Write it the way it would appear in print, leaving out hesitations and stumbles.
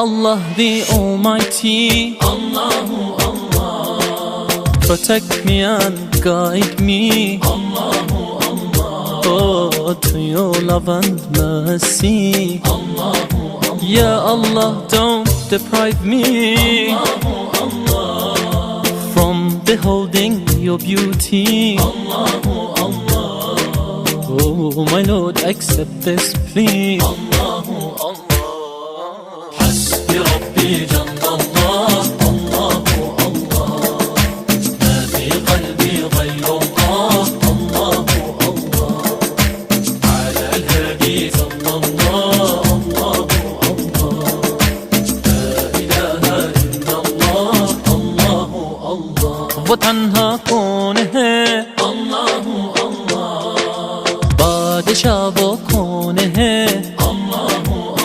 Allah the Almighty, Allahu Allah, protect me and guide me, Allahu Allah, oh, to your love and mercy, Allahu Allah, Ya Allah, don't deprive me, Allahu Allah, from beholding your beauty. Allahu Allah, Oh my Lord, accept this plea. Allahu Allah, Hasbi Rabbi Jallallah, Allahu Allah, Ma fi qalbi ghayrullah, Allahu Allah, Ala al-hadi sallallahu, Allahu Allah, La ilaha illallah, Allahu Allah. وتنهى